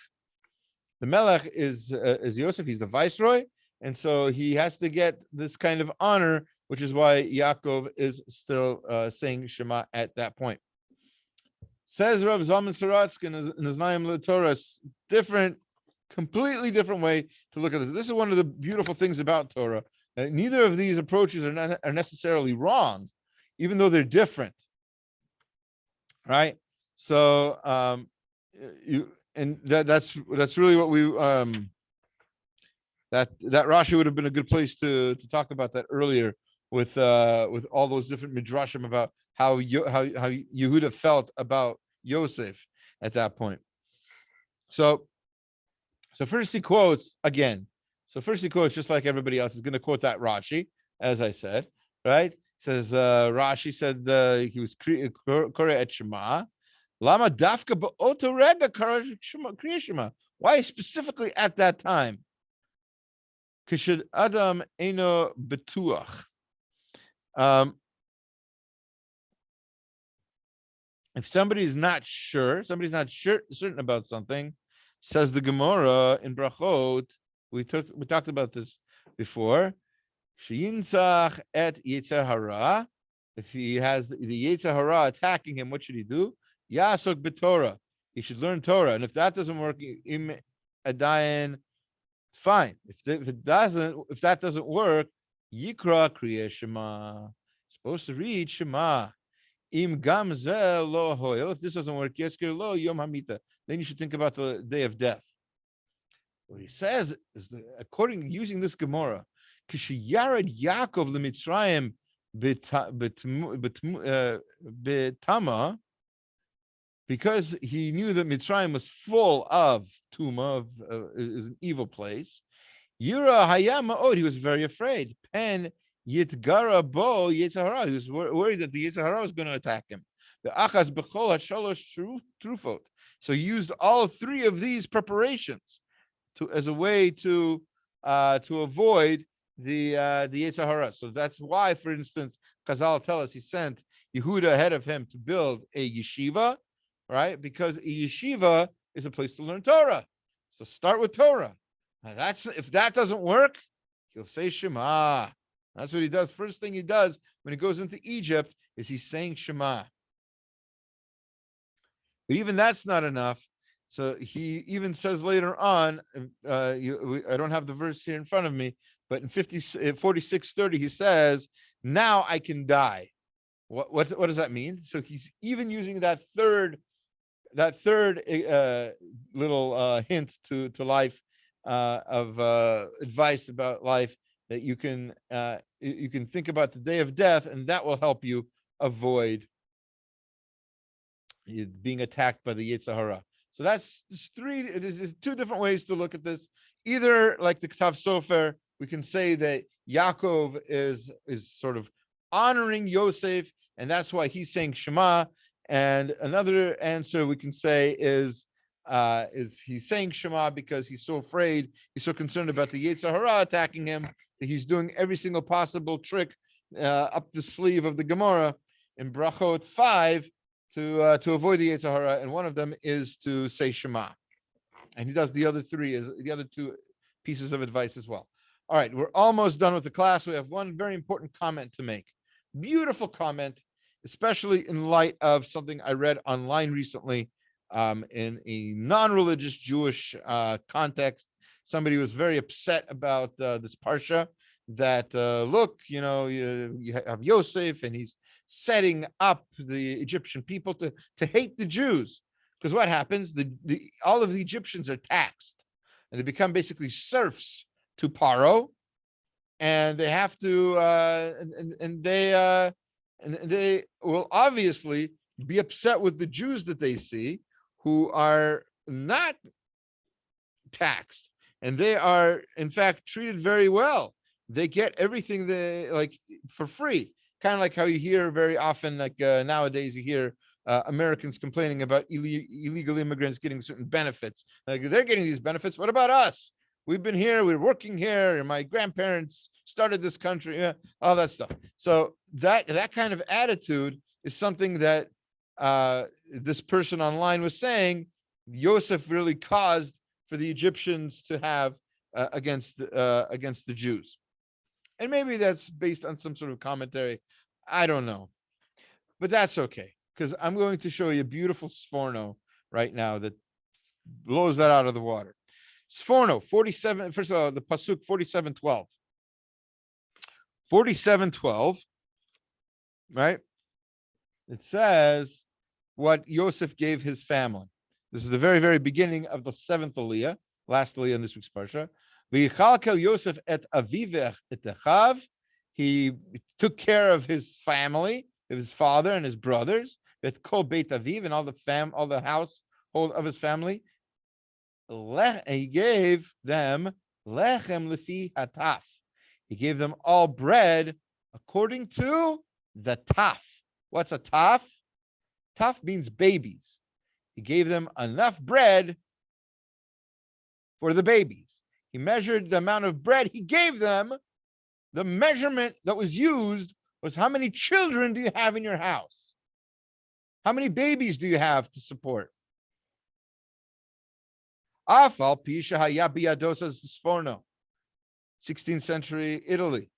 The Melech is Yosef. He's the viceroy, and so he has to get this kind of honor, which is why Yaakov is still saying Shema at that point. Says Rav Zalman Saratsky in his Naim LeTorah, completely different way to look at this. This is one of the beautiful things about Torah. Neither of these approaches are necessarily wrong, even though they're different. Right? So that's really what we that Rashi would have been a good place to talk about that earlier with all those different midrashim about how Yehuda felt about Yosef at that point. So first he quotes again. So first he quotes just like everybody else. He's going to quote that Rashi, as I said, right? Says Rashi said he was Koreh et Shema. Lama dafka ba'oto rega kriya Shema. Why specifically at that time? Kishad Adam eno betuach. If somebody's not certain about something, says the Gomorrah in Brachot, we talked about this before. Sheyinsach et Yetzer Hara. If he has the Yetzer Hara attacking him, what should he do? Yasok b'Torah. He should learn Torah. And if that doesn't work, im adayin, fine. If that doesn't work, Yikra Kriya Shema. Supposed to read Shema. Im gam zeh lo hoil. If this doesn't work, yeskir lo yom hamita. Then you should think about the day of death. What he says is using this Gomorrah, Yared Yaakov leMitzrayim betama, because he knew that Mitzrayim was full of Tuma, is an evil place. Yira Hayama Od, he was very afraid. Pen Yitgara Bo Yetzer Hara, he was worried that the Yetzer Hara was going to attack him. The Achaz Bechol HaShalosh Trufot. So he used all three of these preparations as a way to avoid the Yetzer Hara. So that's why, for instance, Chazal tell us he sent Yehuda ahead of him to build a yeshiva, right? Because a yeshiva is a place to learn Torah. So start with Torah. Now if that doesn't work, he'll say Shema. That's what he does. First thing he does when he goes into Egypt is he's saying Shema. But even that's not enough. So he even says later on, I don't have the verse here in front of me, but in 46:30 he says, "Now I can die." What does that mean? So he's even using that third little hint to life of advice about life, that you can think about the day of death, and that will help you avoid being attacked by the Yetzer Hara. So that's there's two different ways to look at this. Either like the Ketav Sofer, we can say that Yaakov is sort of honoring Yosef, and that's why he's saying Shema. And another answer we can say is is he's saying Shema because he's so afraid, he's so concerned about the Yetzer Hara attacking him, that he's doing every single possible trick up the sleeve of the Gomorrah in Brachot 5 to avoid the Yetzer Hara, and one of them is to say Shema. And he does the other two pieces of advice as well. All right, we're almost done with the class. We have one very important comment to make. Beautiful comment, especially in light of something I read online recently in a non-religious Jewish context. Somebody was very upset about this parsha, that look, you have Yosef, and he's setting up the Egyptian people to hate the Jews. Because what happens? All of the Egyptians are taxed, and they become basically serfs to Paro, and they have to, and they will obviously be upset with the Jews that they see, who are not taxed, and they are in fact treated very well. They get everything they like for free, kind of like how you hear very often, like nowadays you hear Americans complaining about illegal immigrants getting certain benefits. Like, they're getting these benefits. What about us? We've been here, we're working here, and my grandparents started this country, all that stuff. So that kind of attitude is something that this person online was saying Yosef really caused for the Egyptians to have against the Jews. And maybe that's based on some sort of commentary. I don't know. But that's okay, because I'm going to show you a beautiful Sforno right now that blows that out of the water. Sforno 47, first of all, the Pasuk 47:12. 47:12, right? It says what Yosef gave his family. This is the very, very beginning of the 7th Aliyah, last Aliyah in this week's Parsha. V'yichalkel Yosef et aviv et echav. He took care of his family, of his father and his brothers, et kol beit aviv, and all the household of his family. He gave them lechem lefi hataf. He gave them all bread according to the taf. What's a taf? Taf means babies. He gave them enough bread for the babies. He measured the amount of bread he gave them. The measurement that was used was, how many children do you have in your house? How many babies do you have to support? Afal pisha hayabiyados sforno, 16th century Italy.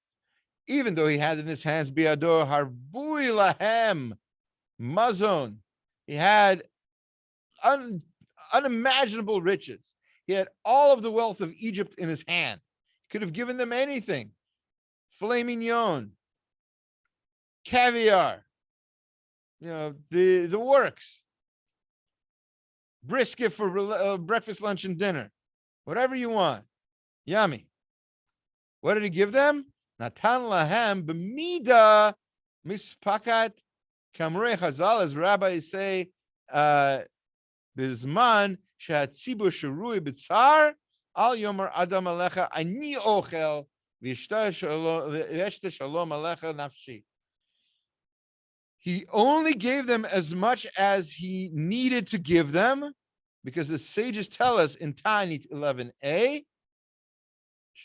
Even though he had in his hands biador harbui lahem mazon, he had unimaginable riches. He had all of the wealth of Egypt in his hand. He could have given them anything: filet mignon, caviar, the works, brisket for breakfast, lunch, and dinner, whatever you want. Yummy. What did he give them? Natan lahem b'mida mispakat kamrei chazal, as rabbis say, bizman shehatzibur sharui b'tzar al yomer adam alecha ani ochel v'yishta shalom alecha nafshi. He only gave them as much as he needed to give them, because the sages tell us in Ta'anit 11a,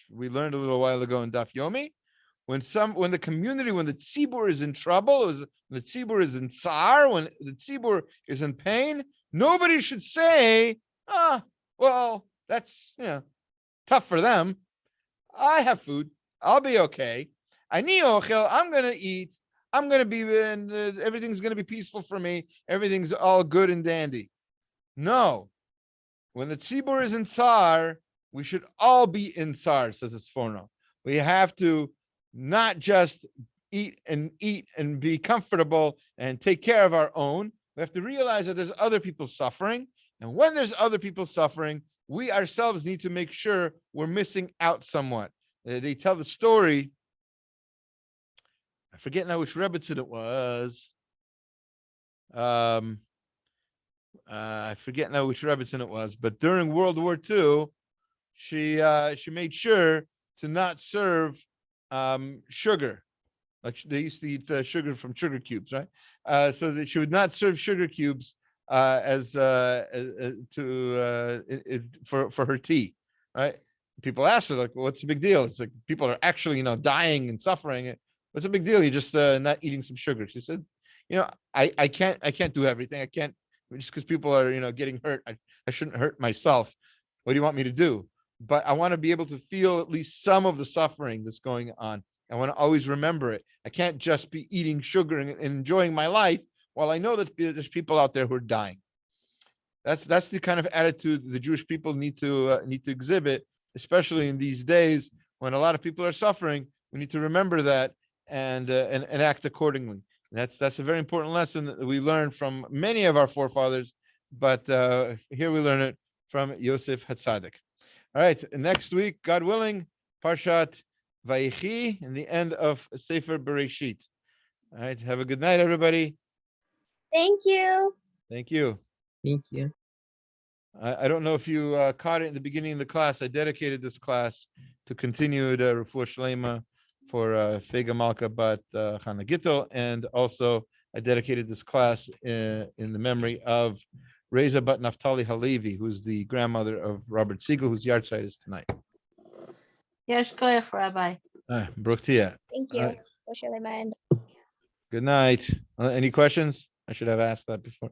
we learned a little while ago in Daf Yomi, when the tzibur is in trouble, when the tzibur is in tsar, when the tzibur is in pain, nobody should say, well, that's tough for them. I have food. I'll be okay. Ani ochel, I'm going to eat. I'm going to be, everything's going to be peaceful for me. Everything's all good and dandy. No. When the tzibur is in tsar, we should all be in tsar, says the Sforno. We have to not just eat and be comfortable and take care of our own. We have to realize that there's other people suffering. And when there's other people suffering, we ourselves need to make sure we're missing out somewhat. They tell the story. I forget now which Rebbitzin it was. I forget now which Rebbitzin it was, but during World War II, she made sure to not serve sugar. Like they used to eat sugar from sugar cubes, right? So that she would not serve sugar cubes for her tea, right? People ask her, like, well, what's the big deal? It's like people are actually, dying and suffering. What's the big deal? You're just not eating some sugar. She said, I can't do everything. I can't, just because people are, getting hurt. I shouldn't hurt myself. What do you want me to do? But I want to be able to feel at least some of the suffering that's going on. I want to always remember it. I can't just be eating sugar and enjoying my life while I know that there's people out there who are dying. That's the kind of attitude the Jewish people need to exhibit, especially in these days when a lot of people are suffering. We need to remember that and act accordingly. And that's a very important lesson that we learned from many of our forefathers, but here we learn it from Yosef Hatzadik. All right, next week, God willing, Parshat Vayichi, and the end of Sefer Bereshit. All right, have a good night, everybody. Thank you. Thank you. Thank you. I don't know if you caught it in the beginning of the class. I dedicated this class to continue the Refuah Shlema for Fega Malka Bat Chana Gittel, and also I dedicated this class in the memory of Reza Bat Naftali Halevi, who's the grandmother of Robert Siegel, whose yahrzeit is tonight. Yesh koach, Rabbi. Baruch Tiyah. Thank you. Right. Good night. Any questions? I should have asked that before.